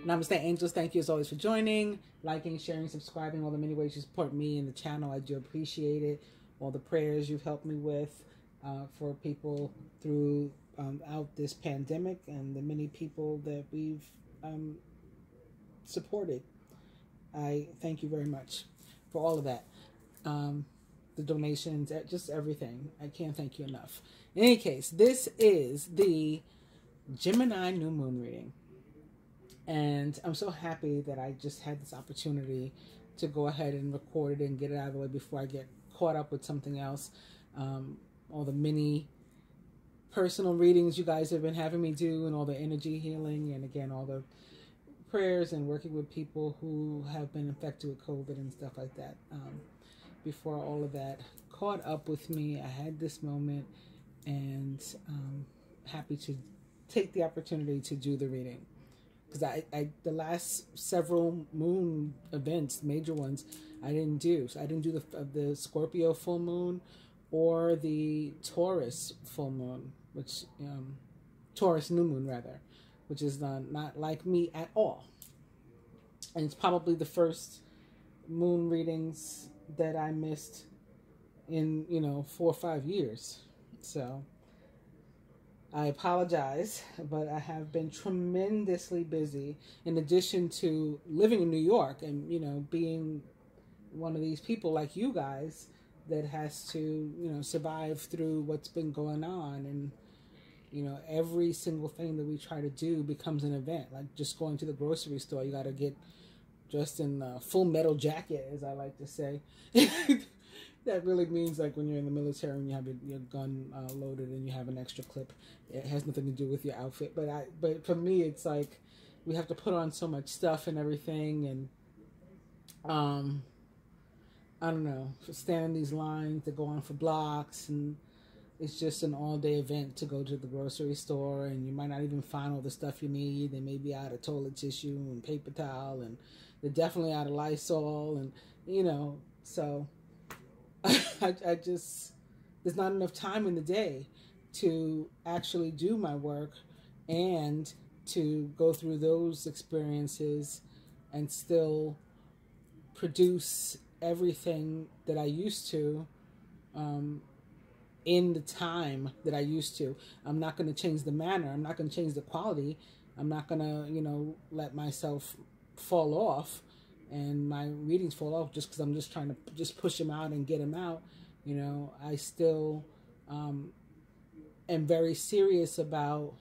Namaste, angels. Thank you as always for joining, liking, sharing, subscribing, all the many ways you support me and the channel. I do appreciate it. All the prayers you've helped me with for people through out this pandemic, and the many people that we've supported. I thank you very much for all of that. The donations, just everything. I can't thank you enough. In any case, this is the Gemini new moon reading. And I'm so happy that I just had this opportunity to go ahead and record it and get it out of the way before I get caught up with something else. All the mini personal readings you guys have been having me do, and all the energy healing, and again, all the prayers and working with people who have been infected with COVID and stuff like that. Before all of that caught up with me, I had this moment, and happy to take the opportunity to do the reading. Because I the last several moon events, major ones, I didn't do. So I didn't do the Scorpio full moon or the Taurus full moon, which Taurus new moon rather, which is not like me at all. And it's probably the first moon readings that I missed in 4 or 5 years. So I apologize, but I have been tremendously busy, in addition to living in New York and, being one of these people like you guys that has to, survive through what's been going on. And, every single thing that we try to do becomes an event. Like just going to the grocery store, you got to get dressed in a full metal jacket, as I like to say. That really means like when you're in the military and you have your gun loaded and you have an extra clip. It has nothing to do with your outfit. But for me, it's like we have to put on so much stuff and everything. And I don't know, stand in these lines that go on for blocks. And it's just an all-day event to go to the grocery store. And you might not even find all the stuff you need. They may be out of toilet tissue and paper towel. And they're definitely out of Lysol. And, so I just, there's not enough time in the day to actually do my work and to go through those experiences and still produce everything that I used to in the time that I used to. I'm not going to change the manner. I'm not going to change the quality. I'm not going to, let myself fall off and my readings fall off just because I'm just trying to just push them out and get them out. I still am very serious about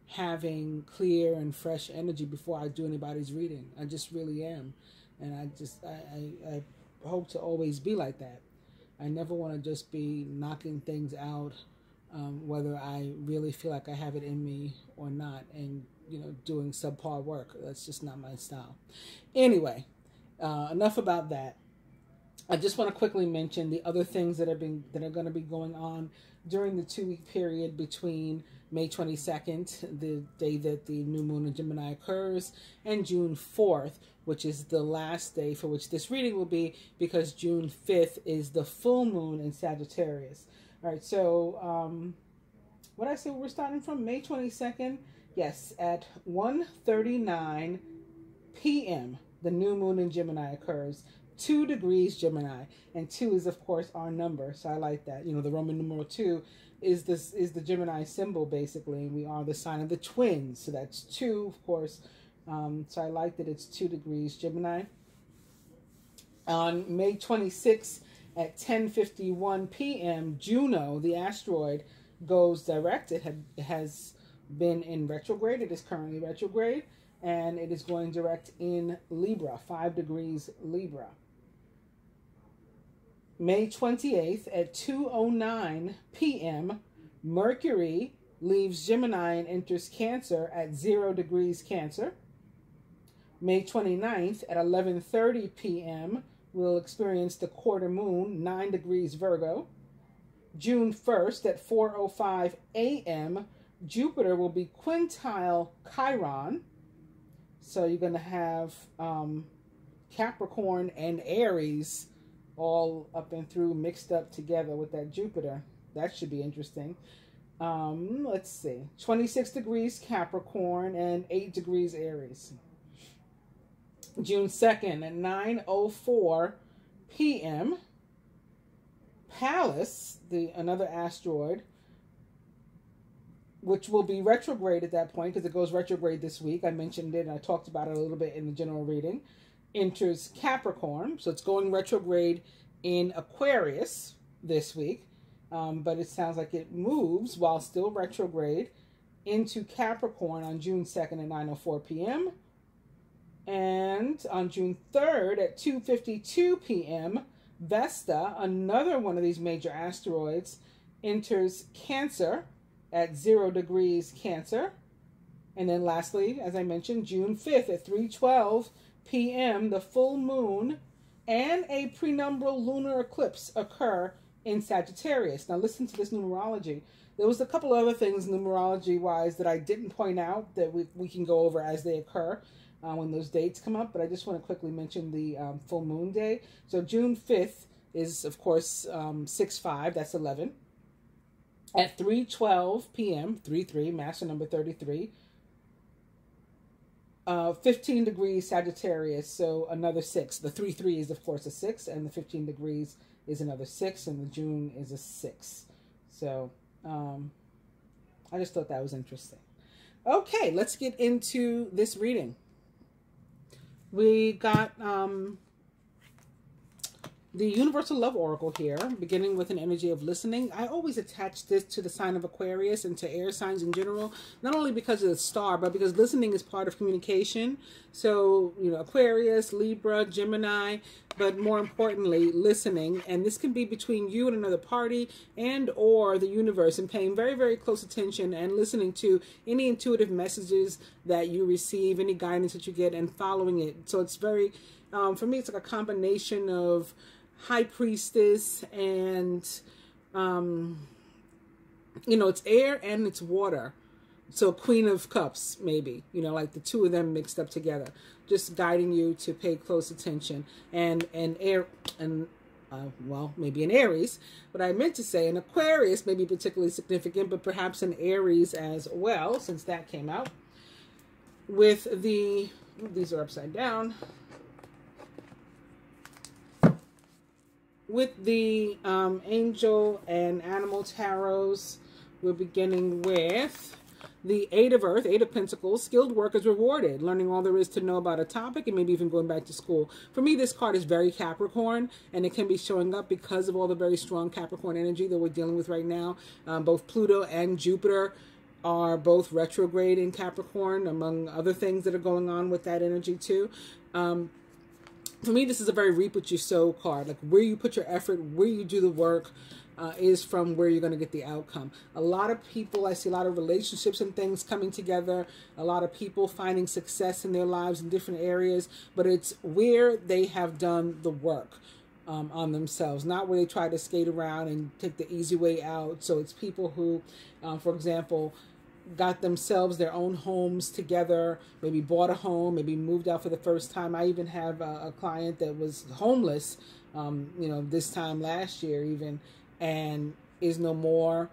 having clear and fresh energy before I do anybody's reading. I just really am. And I hope to always be like that. I never want to just be knocking things out, whether I really feel like I have it in me or not, and doing subpar work. That's just not my style. Anyway, enough about that. I just want to quickly mention the other things that are going to be going on during the 2-week period between May 22nd, the day that the new moon in Gemini occurs, and June 4th, which is the last day for which this reading will be, because June 5th is the full moon in Sagittarius. All right, so what I say we're starting from May 22nd? Yes, at 1:39 p.m. the new moon in Gemini occurs. 2 degrees Gemini, and 2 is of course our number, so I like that. The Roman numeral 2 is the Gemini symbol basically, and we are the sign of the twins, so that's 2 of course. So I like that it's 2 degrees Gemini. On May 26th at 10:51 p.m. Juno, the asteroid, goes direct. It has been in retrograde. It is currently retrograde, and it is going direct in Libra, 5 degrees Libra. May 28th at 2:09 p.m. Mercury leaves Gemini and enters Cancer at 0 degrees Cancer. May 29th at 11:30 p.m. we'll experience the quarter moon, 9 degrees Virgo. June 1st at 4:05 a.m. Jupiter will be quintile Chiron. So you're going to have Capricorn and Aries all up and through, mixed up together with that Jupiter. That should be interesting. Let's see. 26 degrees Capricorn and 8 degrees Aries. June 2nd at 9:04 p.m. Pallas, another asteroid, which will be retrograde at that point because it goes retrograde this week. I mentioned it and I talked about it a little bit in the general reading. Enters Capricorn, so it's going retrograde in Aquarius this week, but it sounds like it moves while still retrograde into Capricorn on June 2nd at 9:04 p.m. And on June 3rd at 2:52 p.m., Vesta, another one of these major asteroids, enters Cancer at 0 degrees Cancer. And then lastly, as I mentioned, June 5th at 3:12 p.m., the full moon and a prenumbral lunar eclipse occur in Sagittarius. Now listen to this numerology. There was a couple other things numerology-wise that I didn't point out that we can go over as they occur when those dates come up, but I just want to quickly mention the full moon day. So June 5th is, of course, 6/5, that's 11. At 3:12 p.m., 3/3, master number 33, 15 degrees Sagittarius, so another 6. The 3/3 is, of course, a 6, and the 15 degrees is another 6, and the June is a 6. So I just thought that was interesting. Okay, let's get into this reading. We got the Universal Love Oracle here, beginning with an energy of listening. I always attach this to the sign of Aquarius and to air signs in general, not only because of the star, but because listening is part of communication. So, you know, Aquarius, Libra, Gemini, but more importantly, listening. And this can be between you and another party and or the universe, and paying very, very close attention and listening to any intuitive messages that you receive, any guidance that you get, and following it. So it's very, for me, it's like a combination of High Priestess and, you know, it's air and it's water. So Queen of Cups, maybe, you know, like the two of them mixed up together, just guiding you to pay close attention. And air, and well, maybe an Aries, but I meant to say an Aquarius may be particularly significant, but perhaps an Aries as well, since that came out. With the, these are upside down. With the angel and animal tarots, we're beginning with the Eight of Earth, Eight of Pentacles. Skilled work is rewarded, learning all there is to know about a topic and maybe even going back to school. For me, this card is very Capricorn, and it can be showing up because of all the very strong Capricorn energy that we're dealing with right now. Both Pluto and Jupiter are both retrograde in Capricorn, among other things that are going on with that energy too. For me, this is a very reap what you sow card. Like where you put your effort, where you do the work is from where you're going to get the outcome. A lot of people, I see a lot of relationships and things coming together. A lot of people finding success in their lives in different areas. But it's where they have done the work on themselves. Not where they try to skate around and take the easy way out. So it's people who, for example, got themselves their own homes together, maybe bought a home, maybe moved out for the first time. I even have a client that was homeless, you know, this time last year even, and is no more,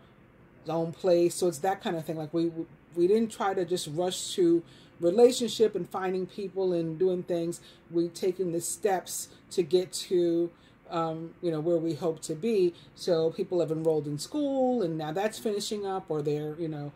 his own place. So it's that kind of thing. Like we didn't try to just rush to relationship and finding people and doing things. We've taken the steps to get to, you know, where we hope to be. So people have enrolled in school and now that's finishing up, or they're, you know,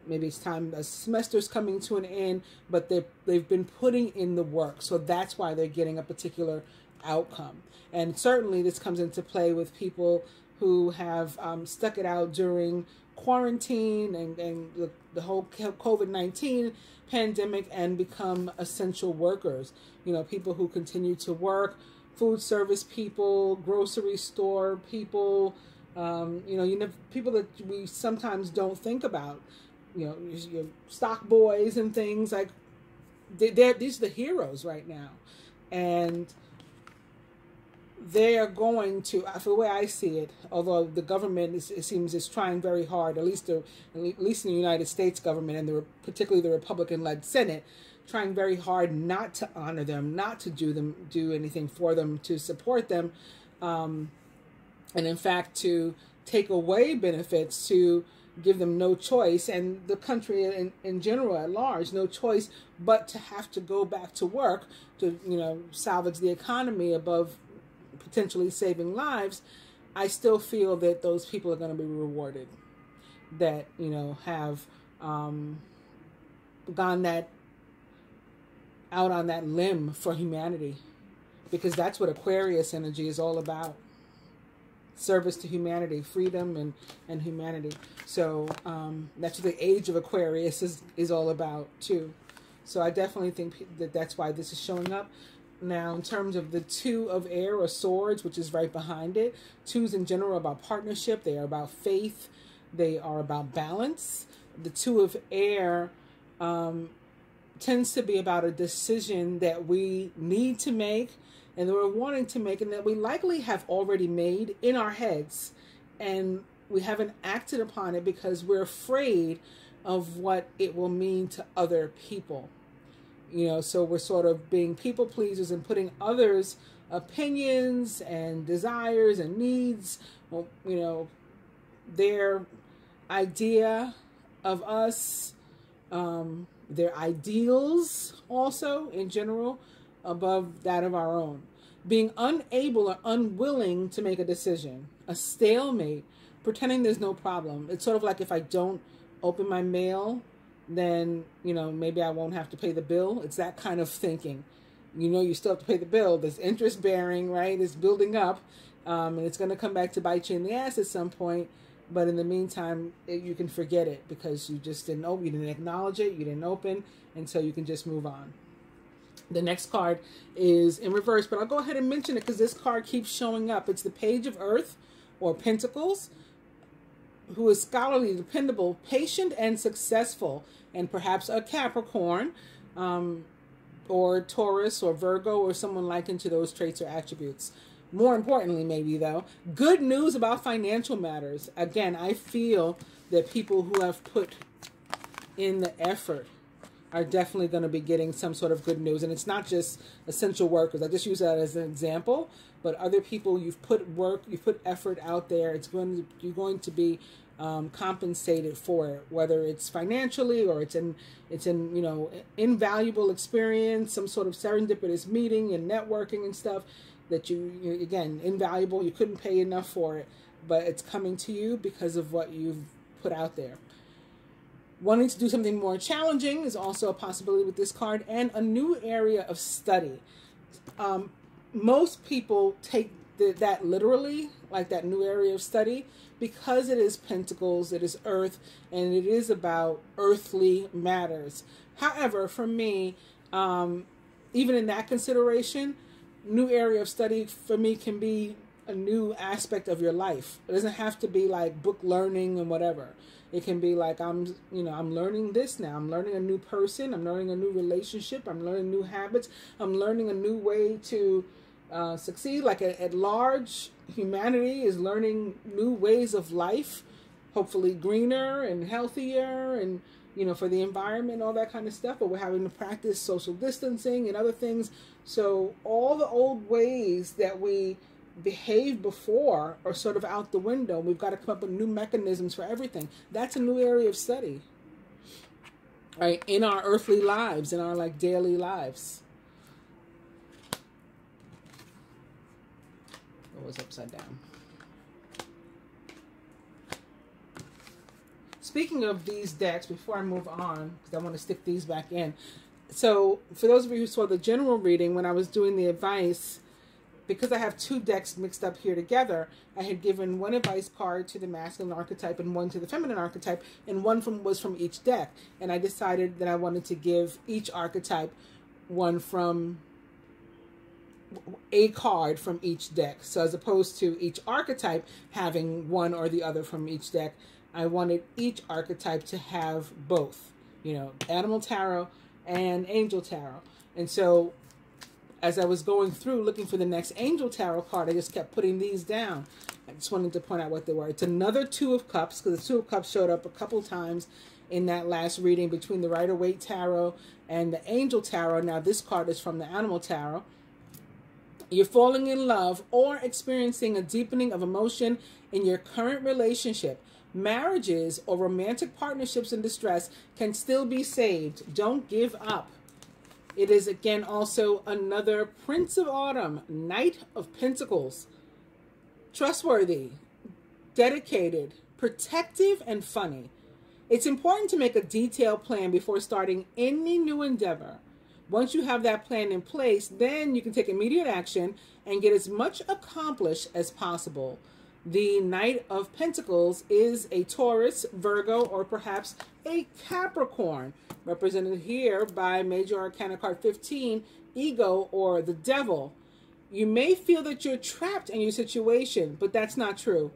maybe it's time, a semester's coming to an end, but they've been putting in the work. So that's why they're getting a particular outcome. And certainly this comes into play with people who have stuck it out during quarantine and the whole COVID-19 pandemic and become essential workers. You know, people who continue to work, food service people, grocery store people, you know, people that we sometimes don't think about. You know, your stock boys and things like these are the heroes right now, and they are going to, for the way I see it, although the government it seems is trying very hard, at least in the United States government and particularly the Republican-led Senate, trying very hard not to honor them, not to do anything for them, to support them, and in fact to take away benefits, to give them no choice, and the country in general at large, no choice but to have to go back to work to, you know, salvage the economy above potentially saving lives, I still feel that those people are going to be rewarded that, you know, have gone that out on that limb for humanity, because that's what Aquarius energy is all about. Service to humanity, freedom and humanity. So that's what the age of Aquarius is all about too. So I definitely think that that's why this is showing up. Now, in terms of the Two of Air or Swords, which is right behind it, twos in general are about partnership. They are about faith. They are about balance. The Two of Air tends to be about a decision that we need to make and that we're wanting to make, and that we likely have already made in our heads, and we haven't acted upon it because we're afraid of what it will mean to other people. You know, so we're sort of being people pleasers and putting others' opinions and desires and needs, you know, their idea of us, their ideals also in general, above that of our own. Being unable or unwilling to make a decision, a stalemate, pretending there's no problem. It's sort of like if I don't open my mail, then, you know, maybe I won't have to pay the bill. It's that kind of thinking. You know, you still have to pay the bill. There's interest bearing, right? It's building up, and it's going to come back to bite you in the ass at some point. But in the meantime, you can forget it because you just didn't open, you didn't acknowledge it, you didn't open, and so you can just move on. The next card is in reverse, but I'll go ahead and mention it because this card keeps showing up. It's the Page of Earth or Pentacles, who is scholarly, dependable, patient, and successful, and perhaps a Capricorn, or Taurus or Virgo, or someone likened to those traits or attributes. More importantly, maybe though, good news about financial matters. Again, I feel that people who have put in the effort are definitely going to be getting some sort of good news. And it's not just essential workers. I just use that as an example. But other people, you've put work, you've put effort out there. You're going to be compensated for it, whether it's financially or it's in you know, invaluable experience, some sort of serendipitous meeting and networking and stuff that you again, invaluable. You couldn't pay enough for it, but it's coming to you because of what you've put out there. Wanting to do something more challenging is also a possibility with this card, and a new area of study. Most people take that literally, like that new area of study, because it is Pentacles, it is Earth, and it is about earthly matters. However, for me, even in that consideration, new area of study for me can be a new aspect of your life. It doesn't have to be like book learning and whatever. It can be like, I'm learning this now. I'm learning a new person. I'm learning a new relationship. I'm learning new habits. I'm learning a new way to succeed. Like at large, humanity is learning new ways of life, hopefully greener and healthier and, you know, for the environment, all that kind of stuff. But we're having to practice social distancing and other things. So all the old ways that we behaved before are sort of out the window. We've got to come up with new mechanisms for everything. That's a new area of study, right? In our earthly lives, in our like daily lives. It was upside down. Speaking of these decks, before I move on, because I want to stick these back in. So for those of you who saw the general reading, when I was doing the advice, because I have two decks mixed up here together, I had given one advice card to the masculine archetype and one to the feminine archetype, and one was from each deck. And I decided that I wanted to give each archetype one from a card from each deck. So as opposed to each archetype having one or the other from each deck, I wanted each archetype to have both, you know, Animal Tarot and Angel Tarot. And so as I was going through looking for the next Angel Tarot card, I just kept putting these down. I just wanted to point out what they were. It's another Two of Cups, because the Two of Cups showed up a couple times in that last reading between the Rider-Waite Tarot and the Angel Tarot. Now this card is from the Animal Tarot. You're falling in love or experiencing a deepening of emotion in your current relationship. Marriages or romantic partnerships in distress can still be saved. Don't give up. It is again also another Prince of Autumn, Knight of Pentacles. Trustworthy, dedicated, protective, and funny. It's important to make a detailed plan before starting any new endeavor. Once you have that plan in place, then you can take immediate action and get as much accomplished as possible. The Knight of Pentacles is a Taurus, Virgo, or perhaps a Capricorn, represented here by Major Arcana card 15, Ego, or the Devil. You may feel that you're trapped in your situation, but that's not true.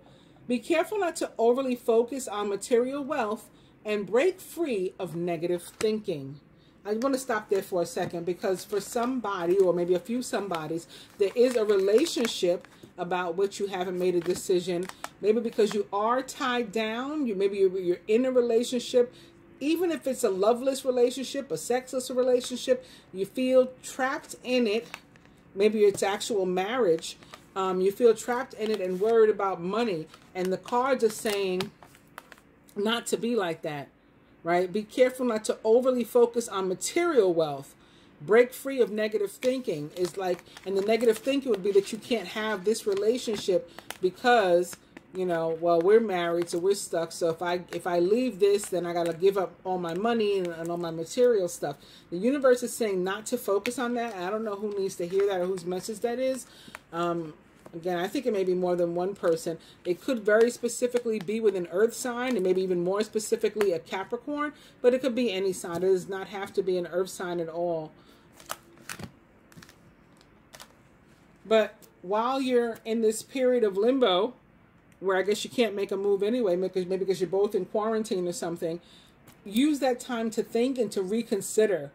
Be careful not to overly focus on material wealth and break free of negative thinking. I want to stop there for a second, because for somebody, or maybe a few somebodies, there is a relationship about which you haven't made a decision. Maybe because you are tied down, maybe you're in a relationship, even if it's a loveless relationship, a sexless relationship, you feel trapped in it. Maybe it's actual marriage. You feel trapped in it and worried about money. And the cards are saying not to be like that, right? Be careful not to overly focus on material wealth. Break free of negative thinking is like, and the negative thinking would be that you can't have this relationship because, you know, well, we're married, so we're stuck. So if I leave this, then I got to give up all my money and all my material stuff. The universe is saying not to focus on that. I don't know who needs to hear that or whose message that is. Again, I think it may be more than one person. It could very specifically be with an earth sign, and maybe even more specifically a Capricorn, but it could be any sign. It does not have to be an earth sign at all. But while you're in this period of limbo, where I guess you can't make a move anyway, maybe because you're both in quarantine or something, use that time to think and to reconsider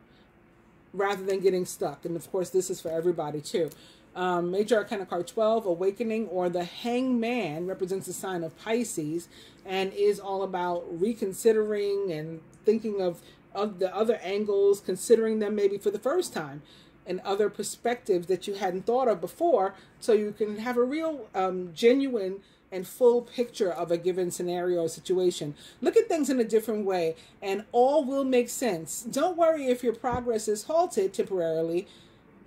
rather than getting stuck. And of course, this is for everybody too. Major Arcana card 12, Awakening, or the Hangman, represents the sign of Pisces and is all about reconsidering and thinking of the other angles, considering them maybe for the first time, and other perspectives that you hadn't thought of before, so you can have a real genuine and full picture of a given scenario or situation. Look at things in a different way and all will make sense. Don't worry if your progress is halted temporarily.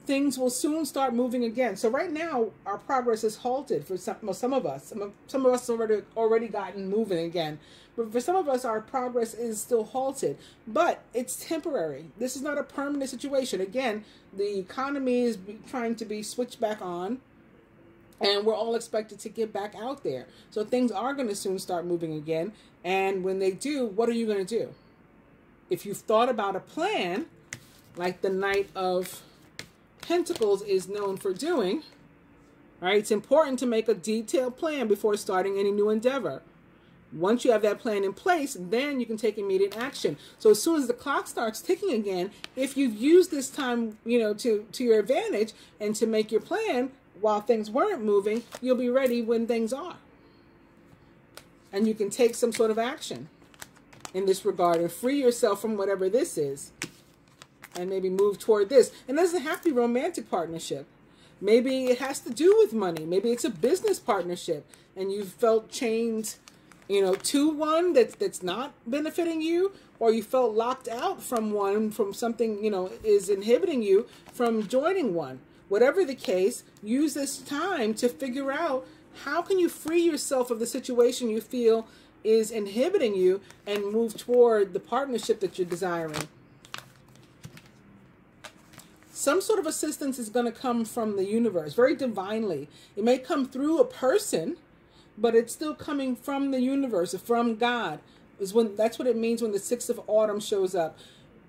Things will soon start moving again. So right now, our progress is halted for some of us. Some of us already gotten moving again. But for some of us, our progress is still halted. But it's temporary. This is not a permanent situation. Again, the economy is trying to be switched back on. And we're all expected to get back out there. So things are going to soon start moving again. And when they do, what are you going to do? If you've thought about a plan, like the Knight of Pentacles is known for doing, right? It's important to make a detailed plan before starting any new endeavor. Once you have that plan in place, then you can take immediate action. So as soon as the clock starts ticking again, if you've used this time, you know, to your advantage and to make your plan while things weren't moving, you'll be ready when things are. And you can take some sort of action in this regard and free yourself from whatever this is. And maybe move toward this. And it doesn't have to be romantic partnership. Maybe it has to do with money. Maybe it's a business partnership and you felt chained, you know, to one that's not benefiting you, or you felt locked out from one, from something, you know, is inhibiting you from joining one. Whatever the case, use this time to figure out how can you free yourself of the situation you feel is inhibiting you and move toward the partnership that you're desiring. Some sort of assistance is going to come from the universe, very divinely. It may come through a person, but it's still coming from the universe, from God. That's what it means when the 6th of Autumn shows up.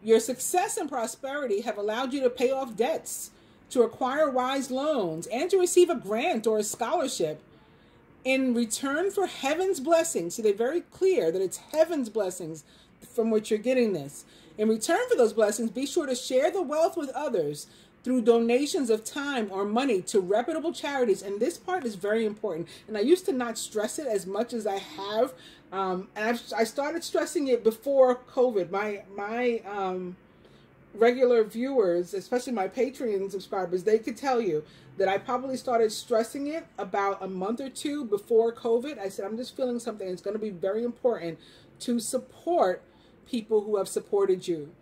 Your success and prosperity have allowed you to pay off debts, to acquire wise loans, and to receive a grant or a scholarship in return for heaven's blessings. See, they're very clear that it's heaven's blessings from which you're getting this. In return for those blessings, be sure to share the wealth with others through donations of time or money to reputable charities. And this part is very important. And I used to not stress it as much as I have. And I started stressing it before COVID. My regular viewers, especially my Patreon subscribers, they could tell you that I probably started stressing it about a month or two before COVID. I said, I'm just feeling something. It's going to be very important to support people who have supported you.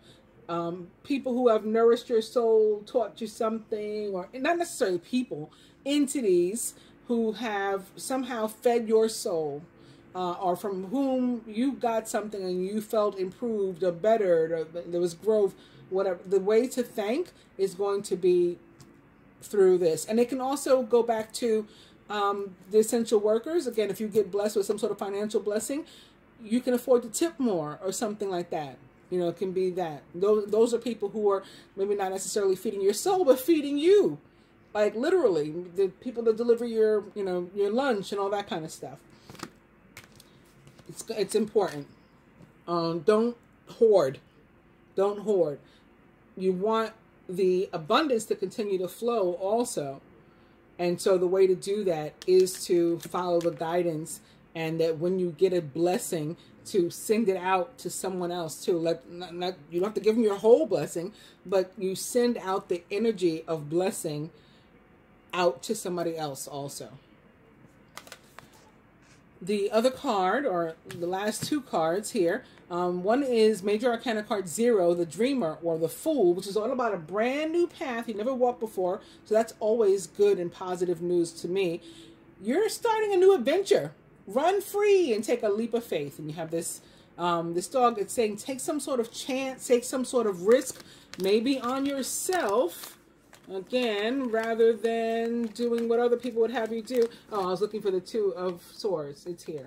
People who have nourished your soul, taught you something, or not necessarily people, entities who have somehow fed your soul, or from whom you got something and you felt improved or bettered, or there was growth, whatever. The way to thank is going to be through this. And it can also go back to the essential workers. Again, if you get blessed with some sort of financial blessing, you can afford to tip more or something like that. You know, it can be that. Those are people who are maybe not necessarily feeding your soul, but feeding you. Like literally, the people that deliver your, you know, your lunch and all that kind of stuff. It's important. Don't hoard. Don't hoard. You want the abundance to continue to flow also. And so the way to do that is to follow the guidance, and that when you get a blessing, to send it out to someone else too. You don't have to give them your whole blessing, but you send out the energy of blessing out to somebody else also. The other card, or the last two cards here, one is Major Arcana card 0, the Dreamer or the Fool, which is all about a brand new path you never walked before. So that's always good and positive news to me. You're starting a new adventure. Run free and take a leap of faith. And you have this this dog. It's saying take some sort of chance, take some sort of risk, maybe on yourself. Again, rather than doing what other people would have you do. Oh, I was looking for the Two of Swords. It's here,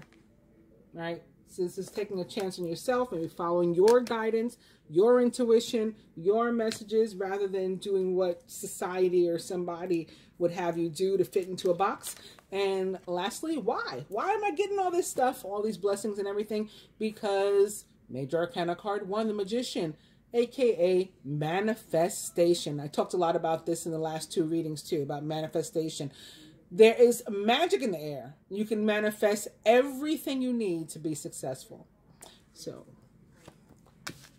right? So this is taking a chance on yourself, maybe following your guidance, your intuition, your messages, rather than doing what society or somebody would have you do to fit into a box. And lastly, why? Why am I getting all this stuff, all these blessings and everything? Because Major Arcana card 1, the Magician, aka manifestation. I talked a lot about this in the last two readings too, about manifestation. There is magic in the air. You can manifest everything you need to be successful. So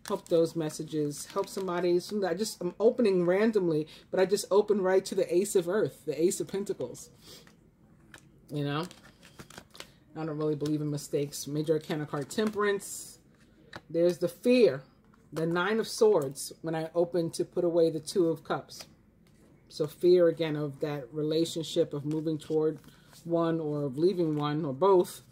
hope those messages help somebody. I'm opening randomly, but I just opened right to the Ace of Earth, the Ace of Pentacles. You know, I don't really believe in mistakes. Major Arcana card Temperance. There's the Fear. The Nine of Swords, when I open to put away the Two of Cups. So fear, again, of that relationship of moving toward one or of leaving one or both.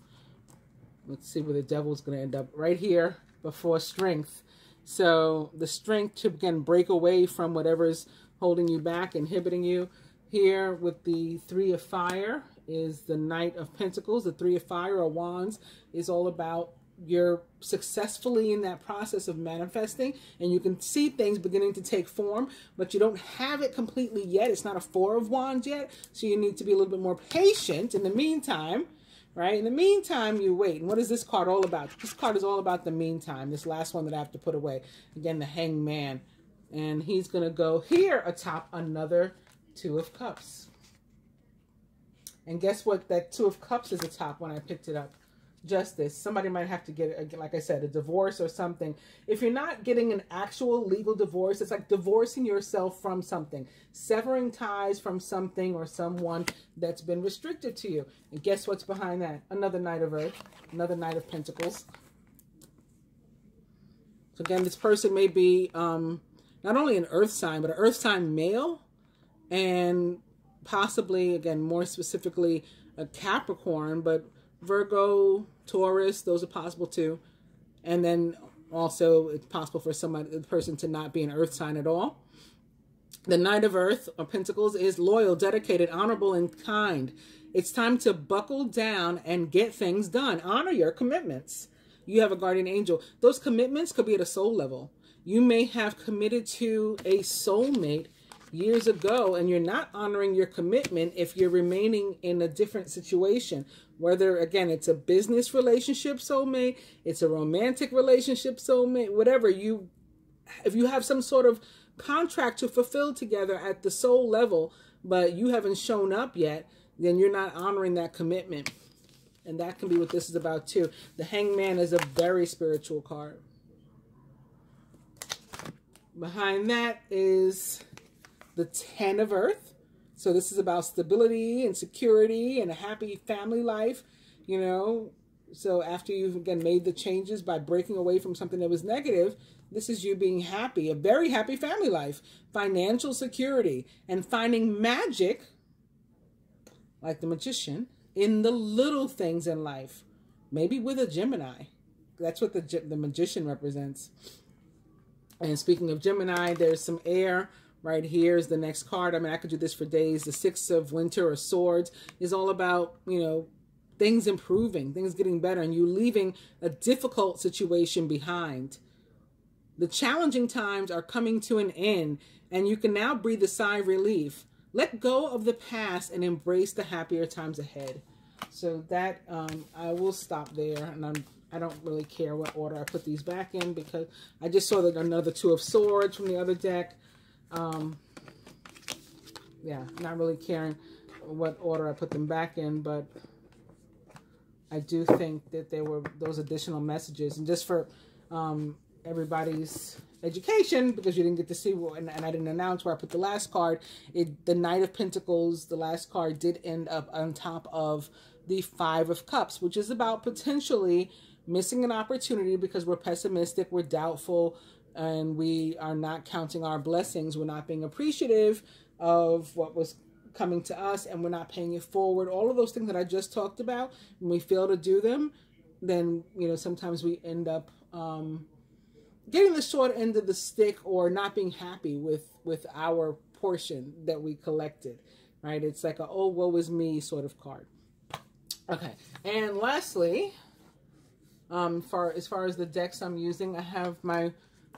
Let's see where the Devil's going to end up. Right here before Strength. So the strength to, again, break away from whatever's holding you back, inhibiting you. Here with the Three of Fire is the Knight of Pentacles. The Three of Fire or Wands is all about you're successfully in that process of manifesting, and you can see things beginning to take form, but you don't have it completely yet. It's not a Four of Wands yet, so you need to be a little bit more patient in the meantime, right? In the meantime, you wait. And what is this card all about? This card is all about the meantime. This last one that I have to put away. Again, the Hanged Man. And he's going to go here atop another Two of Cups. And guess what? That Two of Cups is atop when I picked it up. Justice. Somebody might have to get, like I said, a divorce or something. If you're not getting an actual legal divorce, it's like divorcing yourself from something, severing ties from something or someone that's been restricted to you. And guess what's behind that? Another Knight of Earth, another Knight of Pentacles. So again, this person may be not only an earth sign, but an earth sign male, and possibly, again, more specifically, a Capricorn, but Virgo, Taurus, those are possible too. And then also it's possible for the person to not be an earth sign at all. The Knight of Earth or Pentacles is loyal, dedicated, honorable, and kind. It's time to buckle down and get things done. Honor your commitments. You have a guardian angel. Those commitments could be at a soul level. You may have committed to a soulmate years ago, and you're not honoring your commitment if you're remaining in a different situation. Whether, again, it's a business relationship soulmate, it's a romantic relationship soulmate, whatever. If you have some sort of contract to fulfill together at the soul level, but you haven't shown up yet, then you're not honoring that commitment. And that can be what this is about too. The Hanged Man is a very spiritual card. Behind that is the 10 of Earth. So this is about stability and security and a happy family life, you know. So after you've, again, made the changes by breaking away from something that was negative, this is you being happy, a very happy family life, financial security, and finding magic, like the magician, in the little things in life. Maybe with a Gemini. That's what the magician represents. And speaking of Gemini, there's some air. Right here is the next card. I mean, I could do this for days. The 6 of Winter or Swords is all about, you know, things improving, things getting better, and you leaving a difficult situation behind. The challenging times are coming to an end, and you can now breathe a sigh of relief. Let go of the past and embrace the happier times ahead. So that, I will stop there, and I don't really care what order I put these back in, because I just saw that another 2 of Swords from the other deck. Yeah, not really caring what order I put them back in, but I do think that there were those additional messages. And just for everybody's education, because you didn't get to see, and I didn't announce where I put the last card, the Knight of Pentacles, the last card, did end up on top of the 5 of Cups, which is about potentially missing an opportunity because we're pessimistic, we're doubtful, and we are not counting our blessings. We're not being appreciative of what was coming to us, and we're not paying it forward. All of those things that I just talked about, when we fail to do them, then, you know, sometimes we end up getting the short end of the stick, or not being happy with our portion that we collected, right? It's like a, oh, woe is me sort of card. Okay, and lastly, as far as the decks I'm using, I have my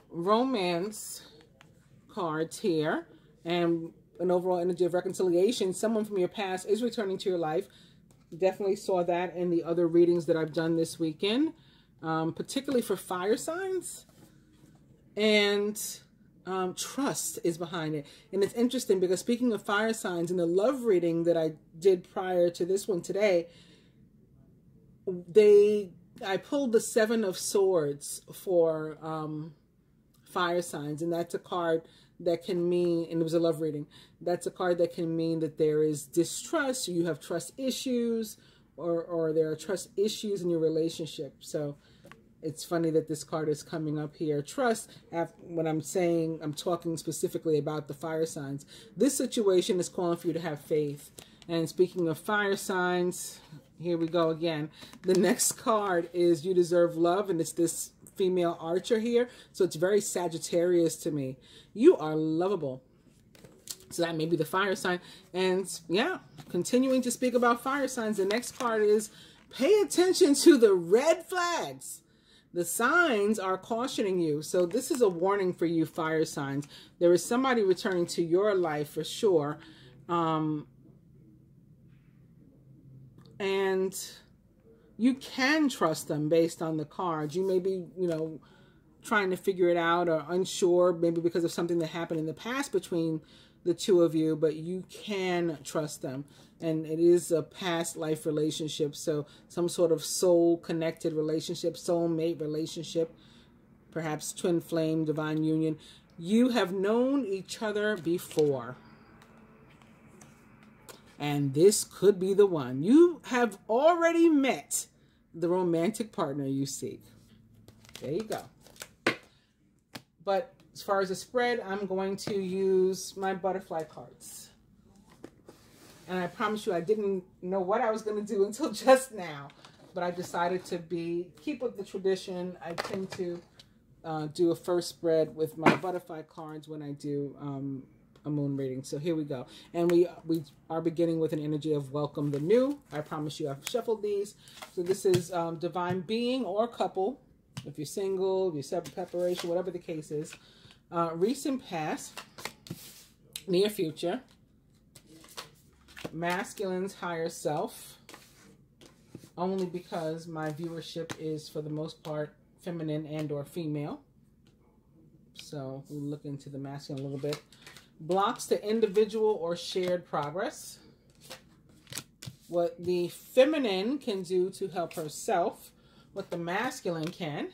romance cards here, and an overall energy of reconciliation. Someone from your past is returning to your life. Definitely saw that in the other readings that I've done this weekend, particularly for fire signs. And trust is behind it. And it's interesting because, speaking of fire signs, in the love reading that I did prior to this one today, I pulled the 7 of Swords for fire signs, and that's a card that can mean, and it was a love reading, that's a card that can mean that there is distrust, you have trust issues, or there are trust issues in your relationship. So it's funny that this card is coming up here. Trust, when I'm saying, I'm talking specifically about the fire signs. This situation is calling for you to have faith. And speaking of fire signs, here we go again. The next card is You Deserve Love, and it's this female archer here. So it's very Sagittarius to me. You are lovable. So that may be the fire sign. And yeah, continuing to speak about fire signs, the next card is pay attention to the red flags. The signs are cautioning you. So this is a warning for you, fire signs. There is somebody returning to your life for sure. And you can trust them based on the cards. You may be, you know, trying to figure it out or unsure, maybe because of something that happened in the past between the two of you, but you can trust them. And it is a past life relationship, so some sort of soul-connected relationship, soulmate relationship, perhaps twin flame, divine union. You have known each other before. And this could be the one. You have already met the romantic partner you seek. There you go. But as far as the spread, I'm going to use my butterfly cards. And I promise you, I didn't know what I was going to do until just now. But I decided to keep with the tradition. I tend to do a first spread with my butterfly cards when I do a moon reading. So here we go. And we are beginning with an energy of welcome the new. I promise you, I've shuffled these. So this is divine being or couple. If you're single, if you're separation, whatever the case is. Recent past, near future, masculine's higher self, only because my viewership is for the most part feminine and or female. So we'll look into the masculine a little bit. Blocks to individual or shared progress. What the feminine can do to help herself, what the masculine can.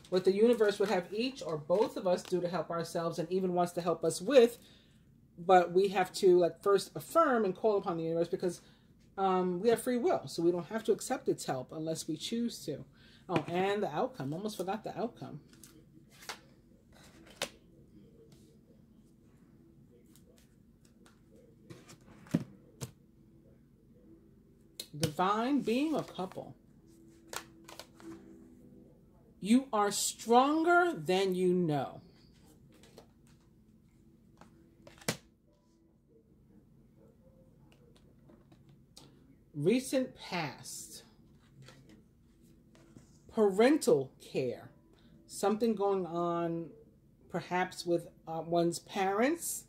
what the universe would have each or both of us do to help ourselves, and even wants to help us with, but we have to like first affirm and call upon the universe, because we have free will, so we don't have to accept its help unless we choose to. Oh, and the outcome. Almost forgot the outcome. Divine being or couple. You are stronger than you know. Recent past. Parental care. Something going on perhaps with one's parents,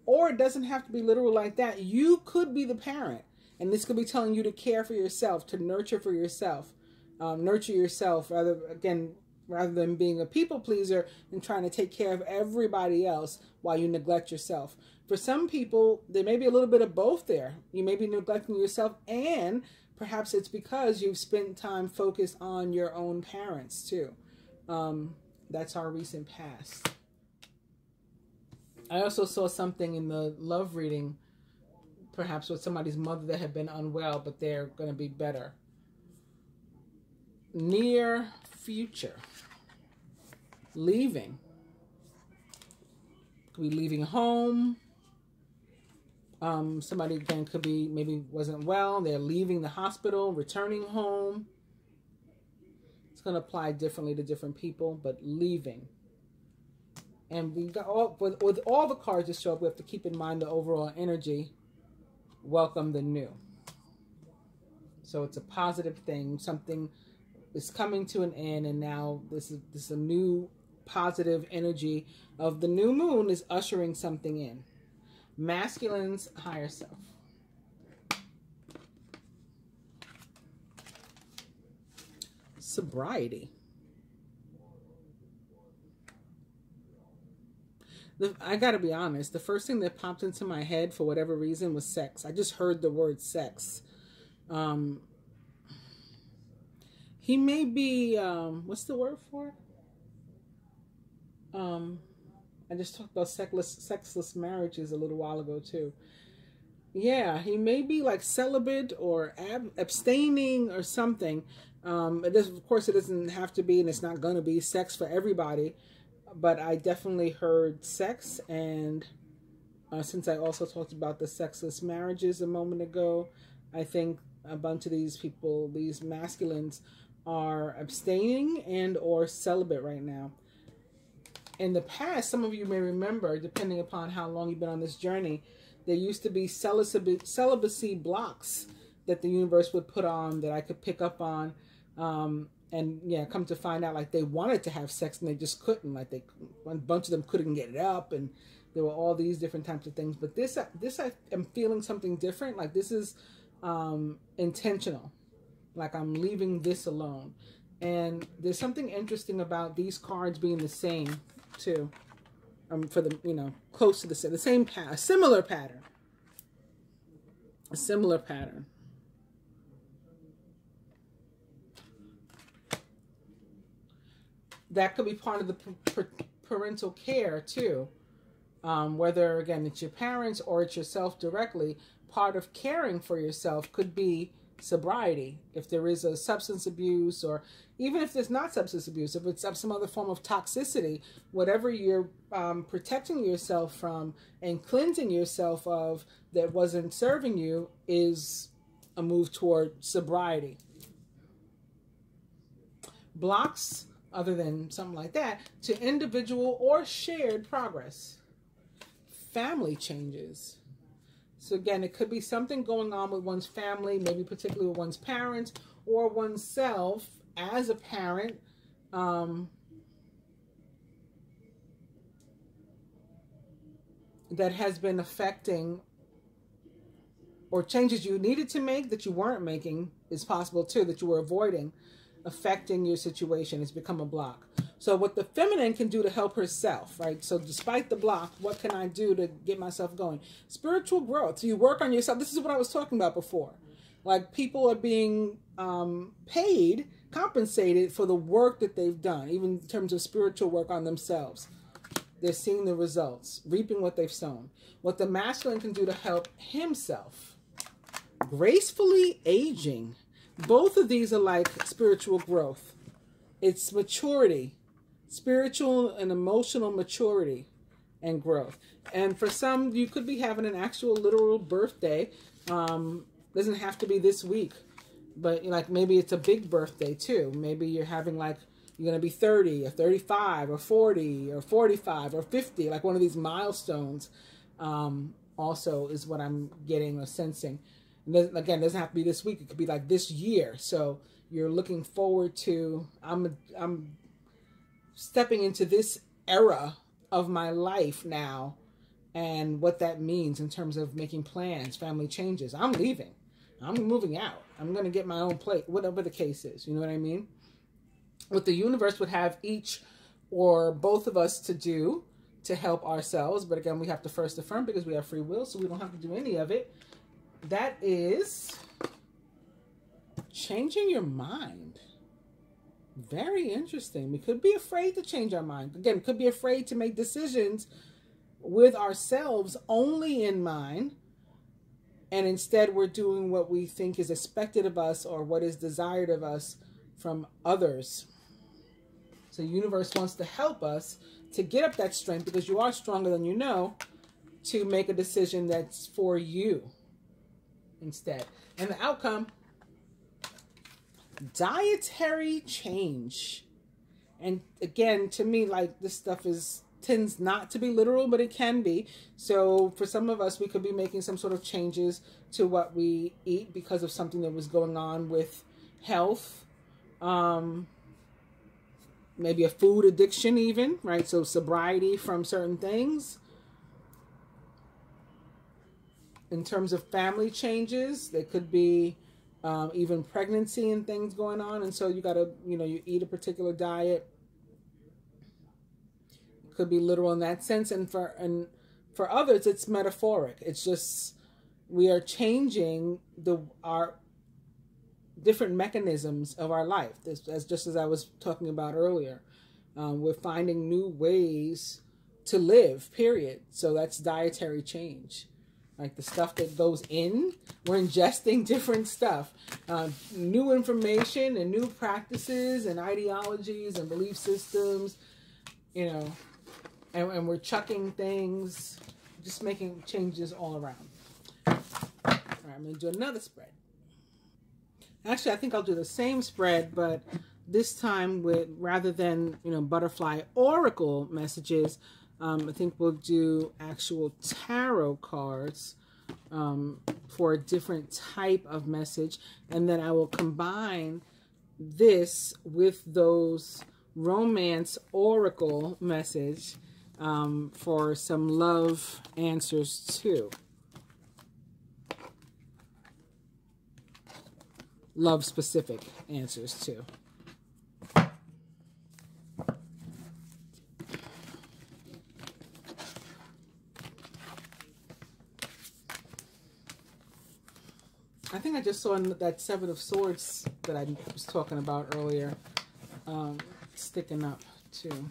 or it doesn't have to be literal like that. You could be the parent, and this could be telling you to care for yourself, to nurture for yourself. Nurture yourself rather than being a people pleaser and trying to take care of everybody else while you neglect yourself. For some people, there may be a little bit of both there. You may be neglecting yourself, and perhaps it's because you've spent time focused on your own parents too. That's our recent past. I also saw something in the love reading, perhaps with somebody's mother that had been unwell, but they're going to be better. Near future. Leaving. Could be leaving home. Somebody again could be, maybe wasn't well. They're leaving the hospital, returning home. It's going to apply differently to different people, but leaving. And we got all, with all the cards that show up, we have to keep in mind the overall energy. Welcome the new. So it's a positive thing. Something is coming to an end, and now this is a new positive energy of the new moon is ushering something in. Masculine's higher self. Sobriety. I gotta be honest, the first thing that popped into my head for whatever reason was sex. I just heard the word sex. He may be, what's the word for it? I just talked about sexless marriages a little while ago too. Yeah, he may be like celibate or abstaining or something. Of course, it doesn't have to be, and it's not going to be sex for everybody. But I definitely heard sex, and since I also talked about the sexless marriages a moment ago, I think a bunch of these people, these masculines, are abstaining and or celibate right now. In the past, some of you may remember, depending upon how long you've been on this journey, there used to be celibacy blocks that the universe would put on that I could pick up on. And yeah, come to find out, like, they wanted to have sex and they just couldn't. Like, a bunch of them couldn't get it up, and there were all these different types of things. But this I am feeling something different. Like, this is intentional. Like, I'm leaving this alone. And there's something interesting about these cards being the same too. For the, close to the same pattern, a similar pattern. A similar pattern. That could be part of the parental care too. Whether, again, it's your parents or it's yourself directly, part of caring for yourself could be sobriety. If there is a substance abuse, or even if there's not substance abuse, if it's some other form of toxicity, whatever you're protecting yourself from and cleansing yourself of that wasn't serving you is a move toward sobriety. Blocks, other than something like that, to individual or shared progress. Family changes. So again, it could be something going on with one's family, maybe particularly with one's parents or oneself as a parent. That has been affecting, or changes you needed to make that you weren't making is possible too, that you were avoiding, affecting your situation. It's become a block. So what the feminine can do to help herself, right? So despite the block, what can I do to get myself going? Spiritual growth. So you work on yourself. This is what I was talking about before. Like, people are being paid compensated for the work that they've done, even in terms of spiritual work on themselves. They're seeing the results, reaping what they've sown. What the masculine can do to help himself. Gracefully aging. Both of these are like spiritual growth. It's maturity, spiritual and emotional maturity and growth. And for some, you could be having an actual literal birthday. Doesn't have to be this week, but like maybe it's a big birthday too. Maybe you're having like, you're going to be 30 or 35 or 40 or 45 or 50, like one of these milestones also is what I'm getting or sensing. And then, again, it doesn't have to be this week. It could be like this year. So you're looking forward to, I'm stepping into this era of my life now and what that means in terms of making plans, family changes. I'm leaving. I'm moving out. I'm going to get my own place, whatever the case is. You know what I mean? What the universe would have each or both of us to do to help ourselves. But again, we have to first affirm because we have free will, so we don't have to do any of it. That is changing your mind. Very interesting. We could be afraid to change our mind. Again, we could be afraid to make decisions with ourselves only in mind. And instead we're doing what we think is expected of us or what is desired of us from others. So the universe wants to help us to get up that strength, because you are stronger than you know, to make a decision that's for you instead. And the outcome, dietary change. And again, to me, like, this stuff tends not to be literal, but it can be. So for some of us, we could be making some sort of changes to what we eat because of something that was going on with health. Maybe a food addiction even, right? So sobriety from certain things. In terms of family changes, there could be even pregnancy and things going on. And so you got to, you eat a particular diet. Could be literal in that sense. And for others, it's metaphoric. It's just, we are changing our different mechanisms of our life. Just as I was talking about earlier. We're finding new ways to live, period. So that's dietary change. Like the stuff that goes in, we're ingesting different stuff. New information and new practices and ideologies and belief systems, and we're chucking things, just making changes all around. All right, I'm going to do another spread. Actually, I think I'll do the same spread, but this time with, rather than, butterfly oracle messages, I think we'll do actual tarot cards for a different type of message. And then I will combine this with those romance oracle message for some love answers too. Love specific answers too. I think I just saw that Seven of Swords that I was talking about earlier sticking up too.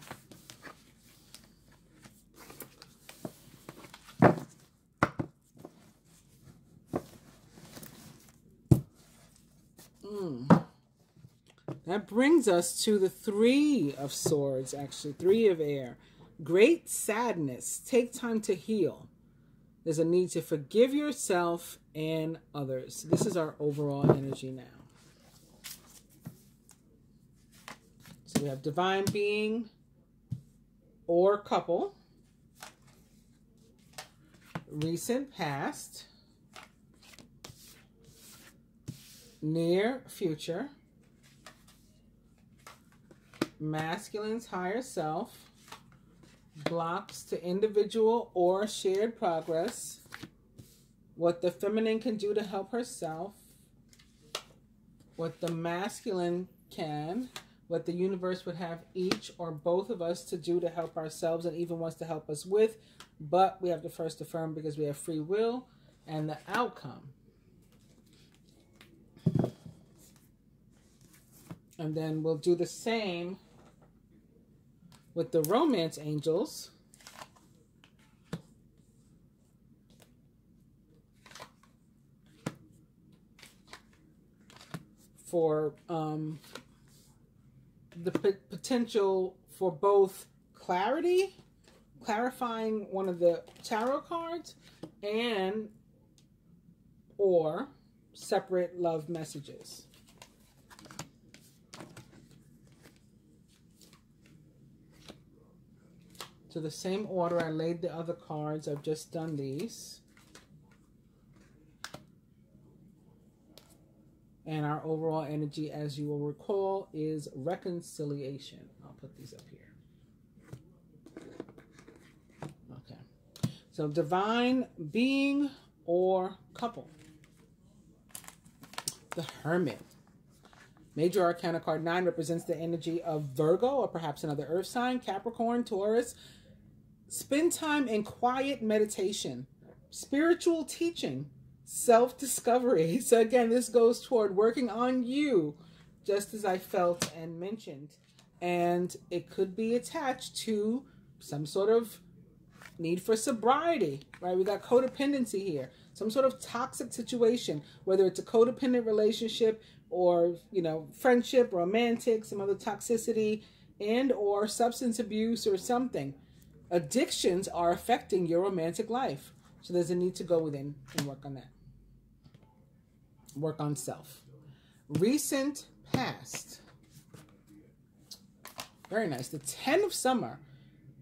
That brings us to the Three of Swords, actually. Three of Air. Great sadness. Take time to heal. There's a need to forgive yourself and others. This is our overall energy now. So we have divine being or couple. Recent past. Near future. Masculine's higher self. Blocks to individual or shared progress. What the feminine can do to help herself. What the masculine can. What the universe would have each or both of us to do to help ourselves and even wants to help us with. But we have to first affirm because we have free will. And the outcome. And then we'll do the same with the romance angels. For the potential for both clarity, clarifying one of the tarot cards, and or separate love messages. To the same order I laid the other cards, I've just done these. And our overall energy, as you will recall, is reconciliation. I'll put these up here. Okay. So divine being or couple. The Hermit. Major Arcana card 9 represents the energy of Virgo, or perhaps another earth sign, Capricorn, Taurus. Spend time in quiet meditation, spiritual teaching, self-discovery. So again, this goes toward working on you, just as I felt and mentioned. And it could be attached to some sort of need for sobriety, right? We got codependency here. Some sort of toxic situation, whether it's a codependent relationship or, you know, friendship, romantic, some other toxicity, and or substance abuse or something. Addictions are affecting your romantic life. So there's a need to go within and work on that. Work on self. Recent past. Very nice. The 10 of Summer.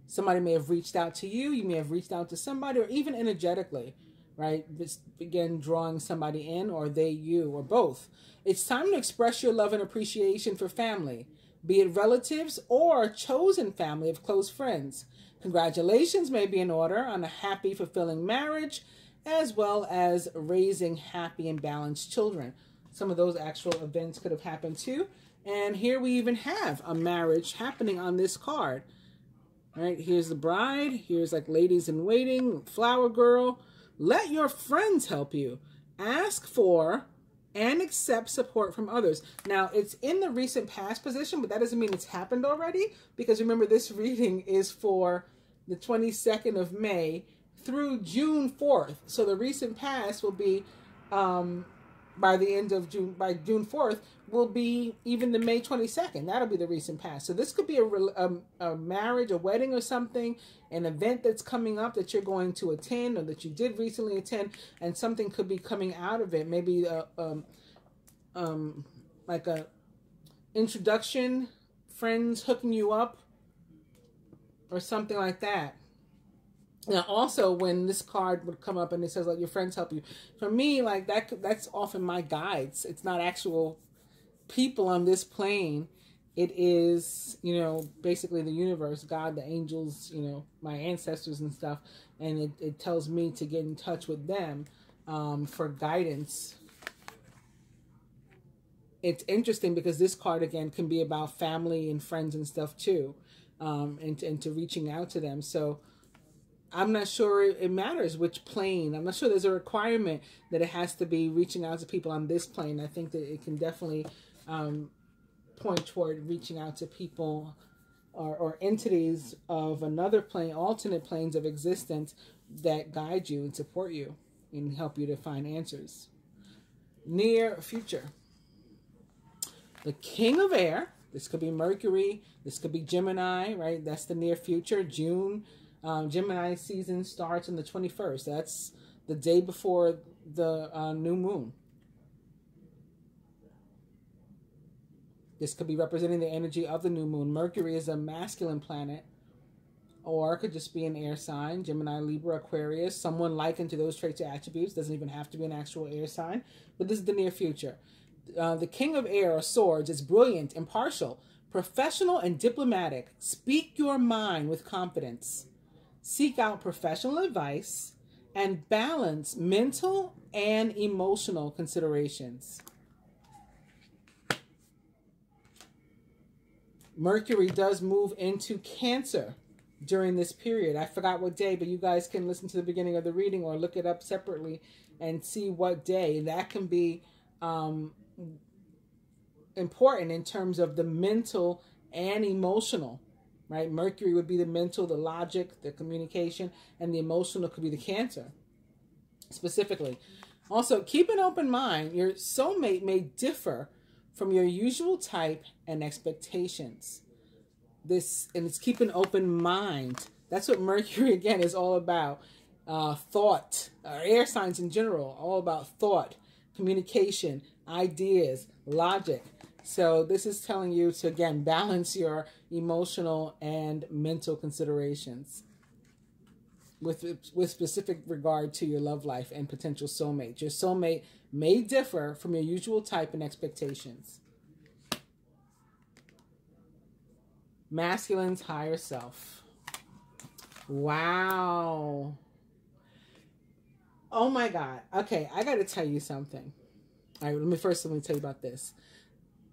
Somebody may have reached out to you. You may have reached out to somebody, or even energetically, right? Just begin drawing somebody in, or they, you, or both. It's time to express your love and appreciation for family, be it relatives or chosen family of close friends. Congratulations may be in order on a happy, fulfilling marriage, as well as raising happy and balanced children. Some of those actual events could have happened too. And here we even have a marriage happening on this card. All right, here's the bride. Here's like ladies in waiting, flower girl. Let your friends help you. Ask for and accept support from others. Now, it's in the recent past position, but that doesn't mean it's happened already, because remember, this reading is for the 22nd of May through June 4th. So the recent past will be by the end of June, by June 4th, will be even the May 22nd. That'll be the recent past. So this could be a marriage, a wedding or something, an event that's coming up that you're going to attend or that you did recently attend, and something could be coming out of it. Maybe like a introduction, friends hooking you up or something like that. Now, also, when this card would come up and it says, like, your friends help you, for me, like, that's often my guides. It's not actual people on this plane. It is, you know, basically the universe, God, the angels, you know, my ancestors and stuff. And it tells me to get in touch with them for guidance. It's interesting because this card, again, can be about family and friends and stuff, too, and to reaching out to them. So I'm not sure it matters which plane. I'm not sure there's a requirement that it has to be reaching out to people on this plane. I think that it can definitely point toward reaching out to people or entities of another plane, alternate planes of existence that guide you and support you and help you to find answers. Near future. The King of Air. This could be Mercury. This could be Gemini, right? That's the near future. June. Gemini season starts on the 21st. That's the day before the new moon. This could be representing the energy of the new moon. Mercury is a masculine planet, or it could just be an air sign. Gemini, Libra, Aquarius, someone likened to those traits or attributes. Doesn't even have to be an actual air sign, but this is the near future. The King of Air, or Swords, is brilliant, impartial, professional, and diplomatic. Speak your mind with confidence. Seek out professional advice and balance mental and emotional considerations. Mercury does move into Cancer during this period. I forgot what day, but you guys can listen to the beginning of the reading or look it up separately and see what day. That can be important in terms of the mental and emotional, right? Mercury would be the mental, the logic, the communication, and the emotional could be the Cancer, specifically. Also, keep an open mind. Your soulmate may differ from your usual type and expectations. And it's keep an open mind. That's what Mercury, again, is all about. Thought, air signs in general, all about thought, communication, ideas, logic. So this is telling you to, again, balance your emotional and mental considerations with specific regard to your love life and potential soulmate. Your soulmate may differ from your usual type and expectations. Masculine's higher self. Wow. Oh my God. Okay, I got to tell you something. All right, let me tell you about this.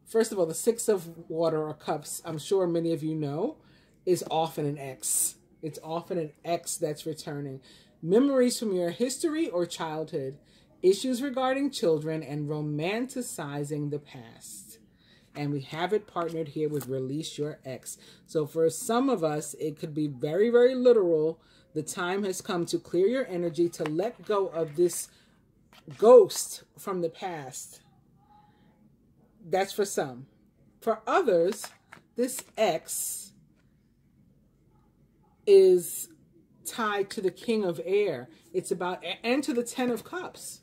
First of all, the Six of Water or Cups, I'm sure many of you know, is often an X. It's often an X that's returning. Memories from your history or childhood, issues regarding children, and romanticizing the past. And we have it partnered here with Release Your Ex. So for some of us, it could be very, very literal. The time has come to clear your energy, to let go of this ghost from the past. That's for some. For others, this X is tied to the King of Air. It's about, and to the Ten of Cups.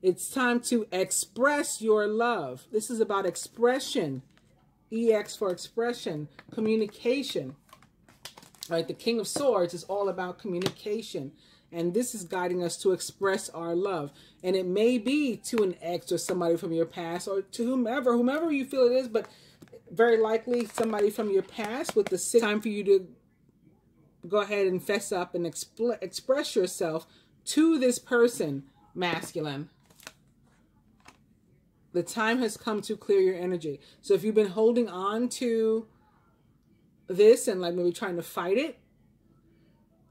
It's time to express your love. This is about expression. EX for expression, communication. Right? The King of Swords is all about communication. And this is guiding us to express our love. And it may be to an ex or somebody from your past, or to whomever you feel it is, but very likely somebody from your past with the six. Time for you to go ahead and fess up and express yourself to this person, masculine. The time has come to clear your energy. So if you've been holding on to this and like maybe trying to fight it,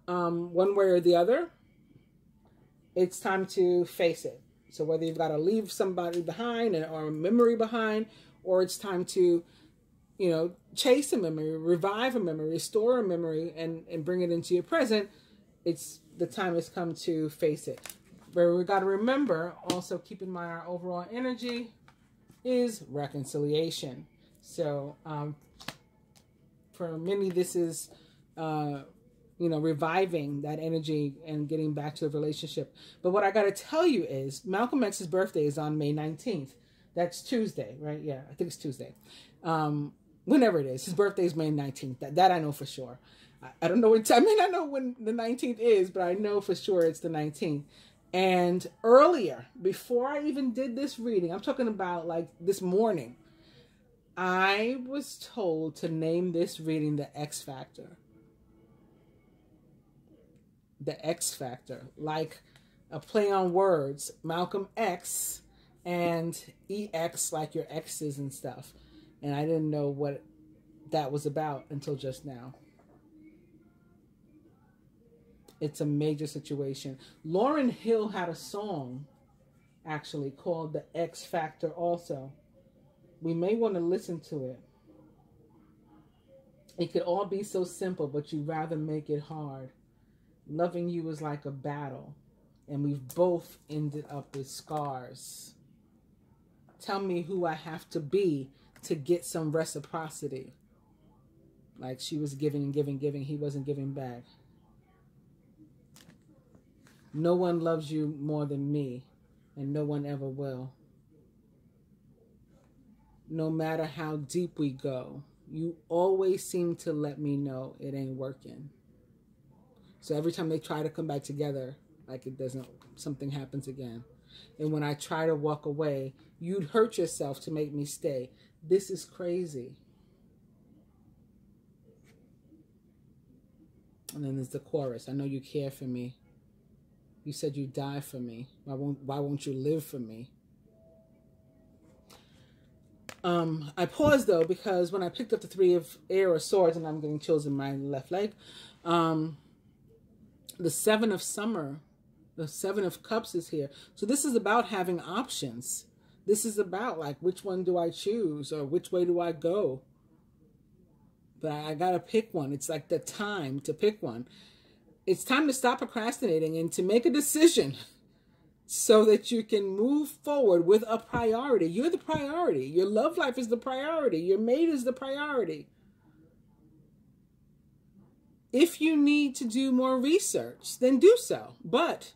one way or the other, it's time to face it. So whether you've got to leave somebody behind or a memory behind, or it's time to, you know, chase a memory, revive a memory, restore a memory, and bring it into your present, the time has come to face it. But we got to remember, also keep in mind our overall energy is reconciliation. So for many, this is, you know, reviving that energy and getting back to the relationship. But what I got to tell you is Malcolm X's birthday is on May 19th. That's Tuesday, right? Yeah, I think it's Tuesday. Whenever it is. His birthday is May 19th. That I know for sure. I don't know what time. I mean, I know when the 19th is, but I know for sure it's the 19th. And earlier, before I even did this reading, I'm talking about like this morning, I was told to name this reading the X Factor. The X Factor, like a play on words, Malcolm X and EX, like your exes and stuff. And I didn't know what that was about until just now. It's a major situation. Lauryn Hill had a song, actually, called The X Factor also. We may want to listen to it. It could all be so simple, but you'd rather make it hard. Loving you is like a battle, and we've both ended up with scars. Tell me who I have to be to get some reciprocity. Like she was giving and giving, giving. He wasn't giving back. No one loves you more than me, and no one ever will. No matter how deep we go, you always seem to let me know it ain't working. So every time they try to come back together, like it doesn't, something happens again. And when I try to walk away, you'd hurt yourself to make me stay. This is crazy. And then there's the chorus. I know you care for me. You said you'd die for me. Why won't you live for me? I paused though, because when I picked up the Three of Air or Swords, and I'm getting chills in my left leg, the Seven of Summer, the Seven of Cups is here. So this is about having options. This is about like, which one do I choose, or which way do I go? But I gotta pick one. It's like the time to pick one. It's time to stop procrastinating and to make a decision so that you can move forward with a priority. You're the priority. Your love life is the priority. Your mate is the priority. If you need to do more research, then do so. But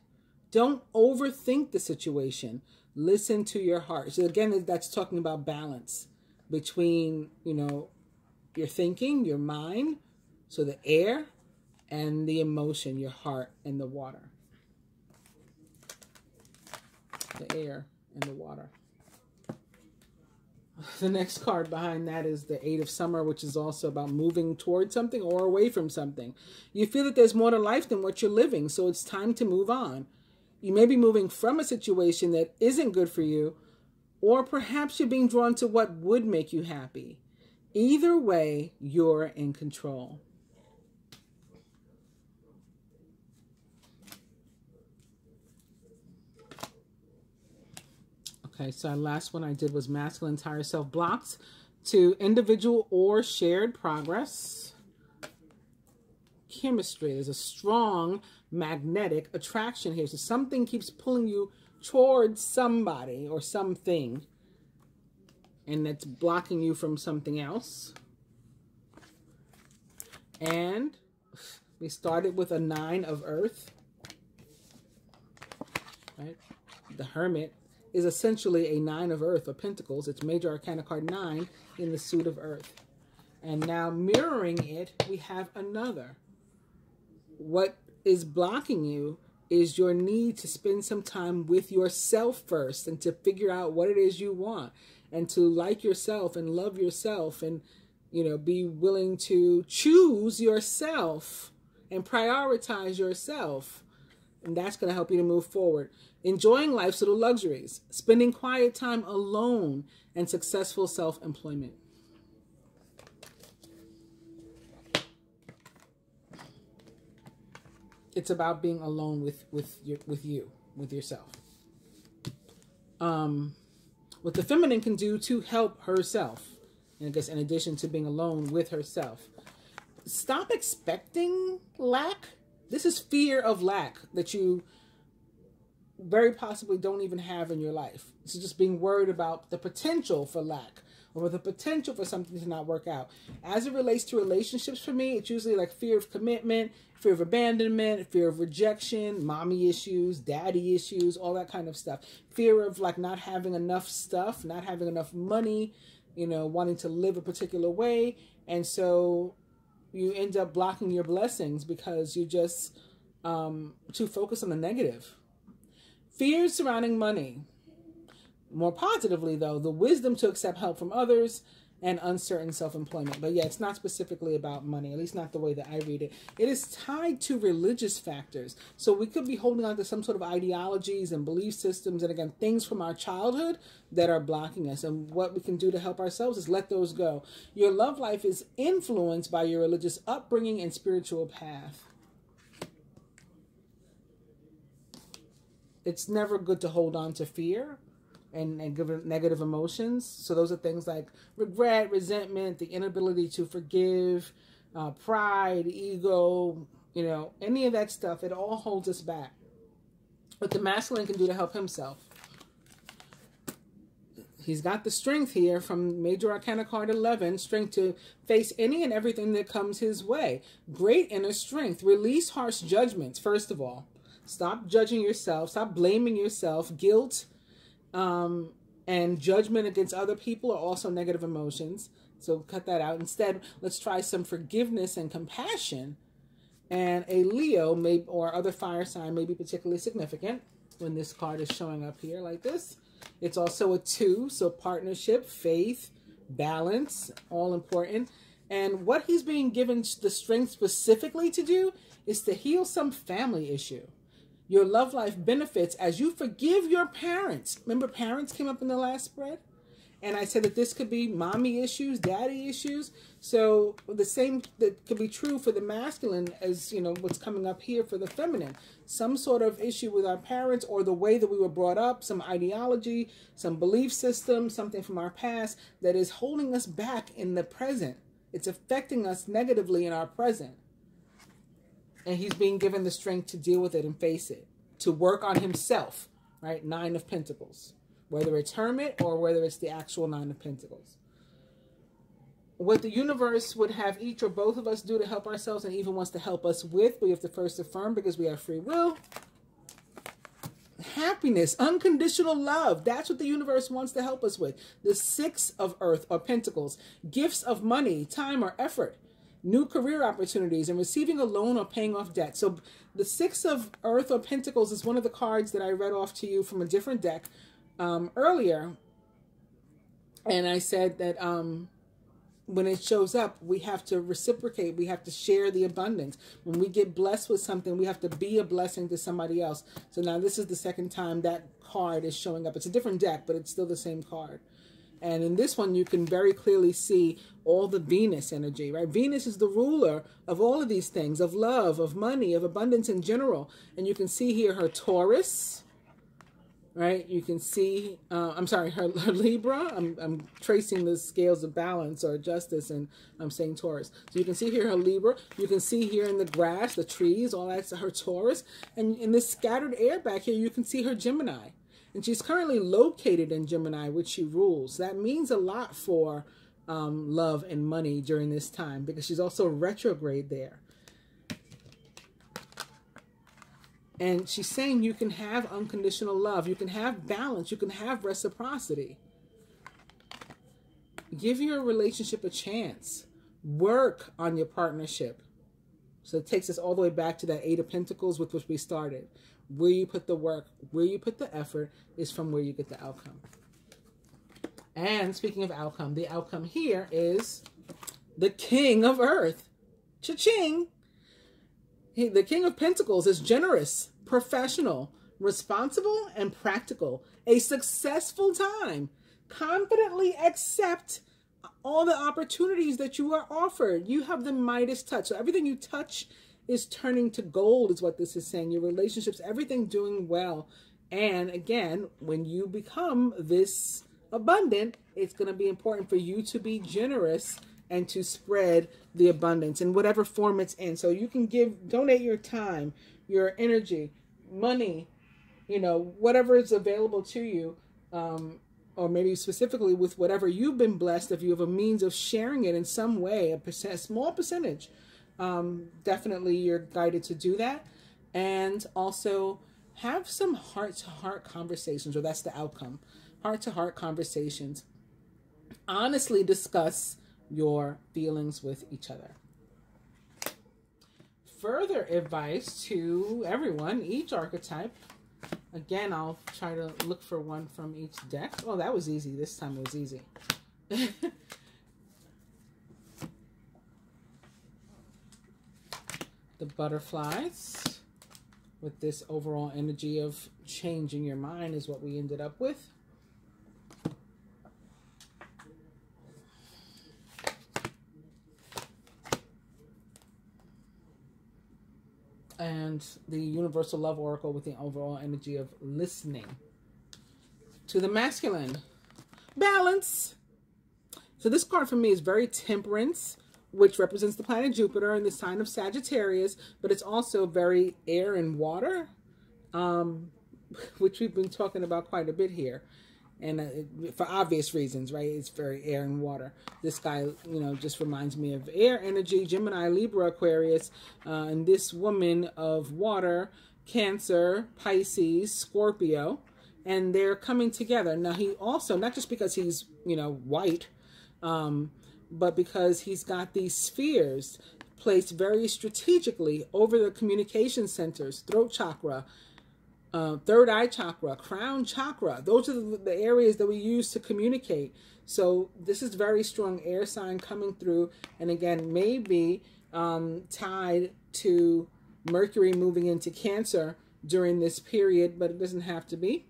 don't overthink the situation. Listen to your heart. So again, that's talking about balance between, you know, your thinking, your mind, so the air, and the emotion, your heart and the water. The air and the water. The next card behind that is the Eight of Summer, which is also about moving towards something or away from something. You feel that there's more to life than what you're living, so it's time to move on. You may be moving from a situation that isn't good for you, or perhaps you're being drawn to what would make you happy. Either way, you're in control. Okay, so our last one I did was masculine higher self blocked to individual or shared progress. Chemistry. There's a strong magnetic attraction here. So something keeps pulling you towards somebody or something, and that's blocking you from something else. And we started with a 9 of Earth. Right? The Hermit is essentially a 9 of Earth, or Pentacles. It's Major Arcana card 9 in the suit of Earth. And now mirroring it, we have another. What is blocking you is your need to spend some time with yourself first, and to figure out what it is you want, and to like yourself and love yourself, and, you know, be willing to choose yourself and prioritize yourself. And that's going to help you to move forward. Enjoying life's little luxuries, spending quiet time alone, and successful self-employment. It's about being alone with yourself. What the feminine can do to help herself, and I guess in addition to being alone with herself. Stop expecting lack. This is fear of lack that you very possibly don't even have in your life. This is just being worried about the potential for lack, or the potential for something to not work out. As it relates to relationships, for me, it's usually like fear of commitment, fear of abandonment, fear of rejection, mommy issues, daddy issues, all that kind of stuff. Fear of like not having enough stuff, not having enough money, you know, wanting to live a particular way. And so you end up blocking your blessings because you're just too focused on the negative. Fears surrounding money. More positively, though, the wisdom to accept help from others and uncertain self-employment. But yeah, it's not specifically about money, at least not the way that I read it. It is tied to religious factors. So we could be holding on to some sort of ideologies and belief systems, and again, things from our childhood that are blocking us. And what we can do to help ourselves is let those go. Your love life is influenced by your religious upbringing and spiritual path. It's never good to hold on to fear and negative emotions. So those are things like regret, resentment, the inability to forgive, pride, ego, you know, any of that stuff. It all holds us back. What the masculine can do to help himself. He's got the strength here from Major Arcana card 11, strength to face any and everything that comes his way. Great inner strength. Release harsh judgments, first of all. Stop judging yourself. Stop blaming yourself. Guilt and judgment against other people are also negative emotions. So cut that out. Instead, let's try some forgiveness and compassion. And a Leo may, or other fire sign may be particularly significant when this card is showing up here like this. It's also a 2, so partnership, faith, balance, all important. And what he's being given the strength specifically to do is to heal some family issue. Your love life benefits as you forgive your parents. Remember, parents came up in the last spread? And I said that this could be mommy issues, daddy issues. So the same that could be true for the masculine as, you know, what's coming up here for the feminine. Some sort of issue with our parents or the way that we were brought up, some ideology, some belief system, something from our past that is holding us back in the present. It's affecting us negatively in our present. And he's being given the strength to deal with it and face it, to work on himself, right? 9 of Pentacles. Whether it's Hermit or whether it's the actual 9 of Pentacles. What the universe would have each or both of us do to help ourselves and even wants to help us with, we have to first affirm because we have free will. Happiness, unconditional love. That's what the universe wants to help us with. The 6 of Earth or Pentacles. Gifts of money, time, or effort. New career opportunities and receiving a loan or paying off debt. So the 6 of Earth or Pentacles is one of the cards that I read off to you from a different deck earlier, and I said that when it shows up, we have to reciprocate. We have to share the abundance. When we get blessed with something, we have to be a blessing to somebody else. So now this is the second time that card is showing up. It's a different deck, but it's still the same card. And in this one, you can very clearly see all the Venus energy, right? Venus is the ruler of all of these things, of love, of money, of abundance in general. And you can see here her Taurus, right? You can see, I'm sorry, her Libra. I'm tracing the scales of balance or justice, and I'm saying Taurus. So you can see here her Libra. You can see here in the grass, the trees, all that's her Taurus. And in this scattered air back here, you can see her Gemini. And she's currently located in Gemini, which she rules. That means a lot for love and money during this time, because she's also retrograde there. And she's saying you can have unconditional love. You can have balance. You can have reciprocity. Give your relationship a chance. Work on your partnership. So it takes us all the way back to that 8 of Pentacles with which we started. Where you put the work, where you put the effort is from where you get the outcome. And speaking of outcome, the outcome here is the King of Earth. Cha-ching! The King of Pentacles is generous, professional, responsible, and practical. A successful time. Confidently accept all the opportunities that you are offered. You have the Midas touch. So everything you touch is turning to gold, is what this is saying. Your relationships, everything doing well. And again, when you become this abundant, it's going to be important for you to be generous and to spread the abundance in whatever form it's in. So you can donate your time, your energy, money, you know, whatever is available to you, or maybe specifically with whatever you've been blessed, if you have a means of sharing it in some way, a small percentage, definitely you're guided to do that. And also have some heart-to-heart conversations, or that's the outcome. Heart-to-heart conversations. Honestly discuss your feelings with each other. Further advice to everyone, each archetype. Again, I'll try to look for one from each deck. Oh, that was easy. This time it was easy. The butterflies with this overall energy of changing your mind is what we ended up with. And the Universal Love Oracle with the overall energy of listening. To the masculine, balance. So this card for me is very Temperance, which represents the planet Jupiter and the sign of Sagittarius, but it's also very air and water, which we've been talking about quite a bit here. And for obvious reasons, right? It's very air and water. This guy, you know, just reminds me of air energy, Gemini, Libra, Aquarius, and this woman of water, Cancer, Pisces, Scorpio, and they're coming together. Now, he also, not just because he's, you know, white, but because he's got these spheres placed very strategically over the communication centers, throat chakra, third eye chakra, crown chakra. Those are the areas that we use to communicate. So this is very strong air sign coming through. And again, maybe tied to Mercury moving into Cancer during this period, but it doesn't have to be.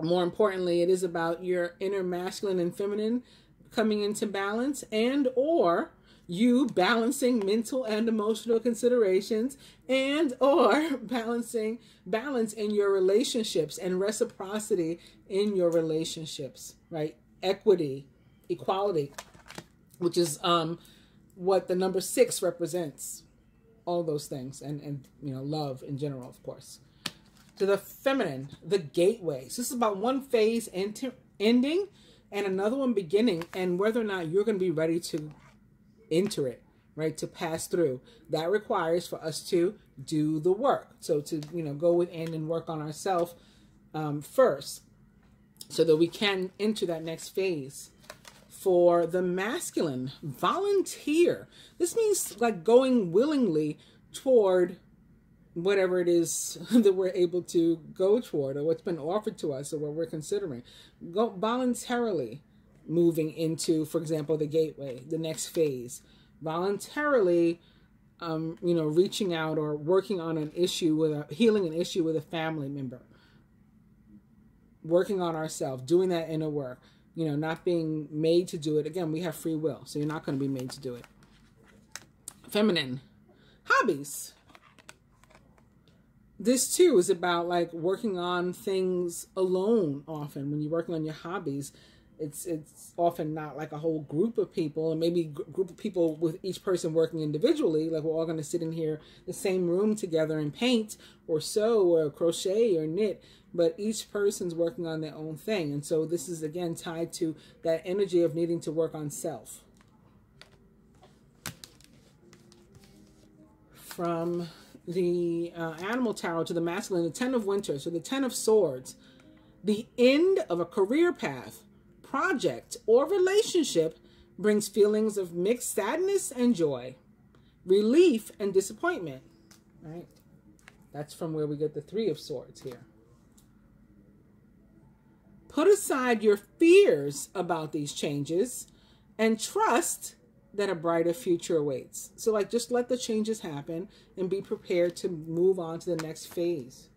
More importantly, it is about your inner masculine and feminine coming into balance, and or you balancing mental and emotional considerations, and or balance in your relationships and reciprocity in your relationships, right? Equity, equality, which is what the number 6 represents. All those things, and love in general, of course. To the feminine, the gateway. So this is about one phase ending and another one beginning, and whether or not you're going to be ready to enter it, right? To pass through. That requires for us to do the work. So to, go within and work on ourselves first, so that we can enter that next phase. For the masculine, volunteer. This means like going willingly toward whatever it is that we're able to go toward, or what's been offered to us, or what we're considering. Go voluntarily moving into, for example, the gateway, the next phase. Voluntarily, reaching out or working on an issue healing an issue with a family member. Working on ourselves, doing that inner work. Not being made to do it. Again, we have free will, so you're not going to be made to do it. Feminine, hobbies. This too is about like working on things alone. Often when you're working on your hobbies, it's often not like a whole group of people, and maybe group of people with each person working individually. Like we're all going to sit in here, the same room together, and paint or sew or crochet or knit. But each person's working on their own thing. And so this is, again, tied to that energy of needing to work on self. From the animal tarot to the masculine, the 10 of winter. So the 10 of swords. The end of a career path, project, or relationship brings feelings of mixed sadness and joy. Relief and disappointment. Right? That's from where we get the 3 of swords here. Put aside your fears about these changes and trust that a brighter future awaits. So like just let the changes happen and be prepared to move on to the next phase.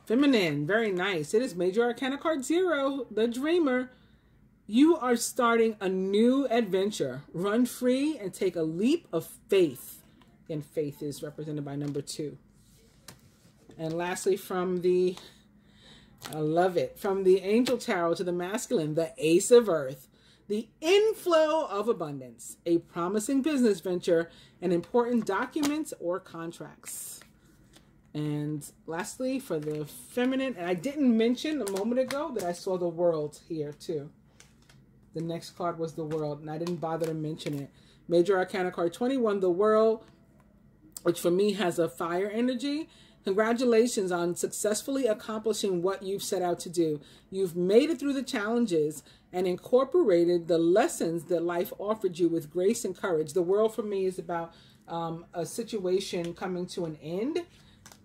Feminine, very nice. It is Major Arcana card 0, the Dreamer. You are starting a new adventure. Run free and take a leap of faith. And faith is represented by number 2. And lastly, from the, I love it, from the Angel Tarot to the masculine, the Ace of Earth, the inflow of abundance, a promising business venture, and important documents or contracts. And lastly, for the feminine, and I didn't mention a moment ago that I saw the World here too. The next card was the World, and I didn't bother to mention it. Major Arcana card 21, the World, which for me has a fire energy. Congratulations on successfully accomplishing what you've set out to do. You've made it through the challenges and incorporated the lessons that life offered you with grace and courage. The World for me is about a situation coming to an end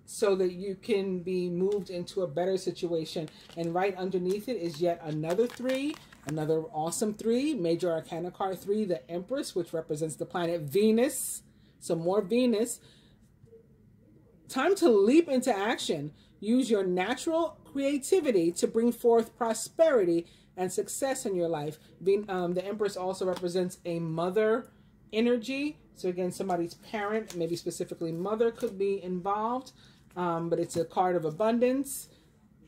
so that you can be moved into a better situation. And right underneath it is yet another 3, another awesome 3, Major Arcana card 3, the Empress, which represents the planet Venus. So more Venus. Time to leap into action. Use your natural creativity to bring forth prosperity and success in your life. The Empress also represents a mother energy. So again, somebody's parent, maybe specifically mother, could be involved. But it's a card of abundance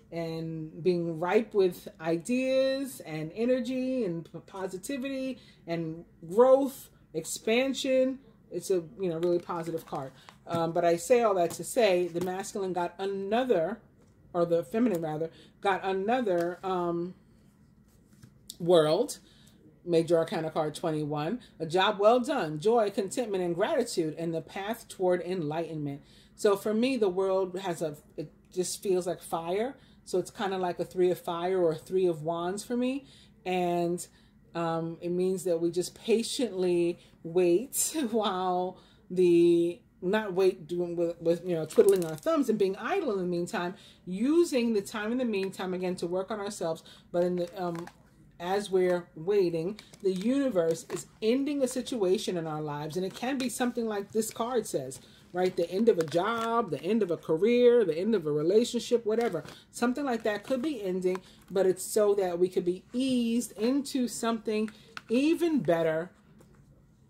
and being ripe with ideas and energy and positivity and growth, expansion. It's a really positive card. But I say all that to say the masculine got another, or the feminine rather, got another World. Major Arcana card 21. A job well done, joy, contentment, and gratitude, and the path toward enlightenment. So for me, the World has it just feels like fire. So it's kind of like a 3 of fire or a 3 of wands for me. And it means that we just patiently wait while not wait doing with twiddling our thumbs and being idle in the meantime, using the time in the meantime again to work on ourselves. But in the as we're waiting, the universe is ending a situation in our lives, and it can be something like this card says, right? The end of a job, the end of a career, the end of a relationship, whatever. Something like that could be ending, but it's so that we could be eased into something even better.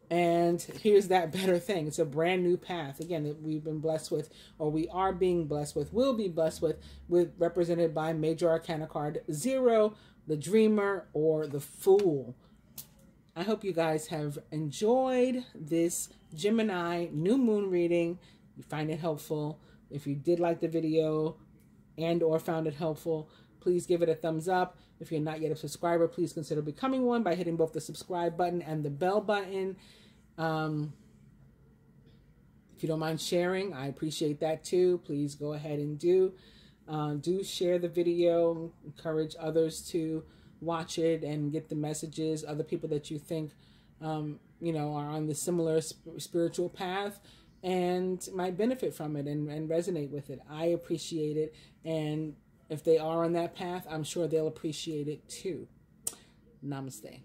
And here's that better thing. It's a brand new path, again, that we've been blessed with, or we are being blessed with, will be blessed with represented by Major Arcana card 0, the Dreamer, or the Fool. I hope you guys have enjoyed this Gemini new moon reading. You find it helpful. If you did like the video and or found it helpful, please give it a thumbs up. If you're not yet a subscriber, please consider becoming one by hitting both the subscribe button and the bell button. If you don't mind sharing, I appreciate that too. Please go ahead and do share the video. Encourage others to watch it and get the messages. Other people that you think, you know, are on the similar spiritual path and might benefit from it and resonate with it. I appreciate it. And if they are on that path, I'm sure they'll appreciate it too. Namaste.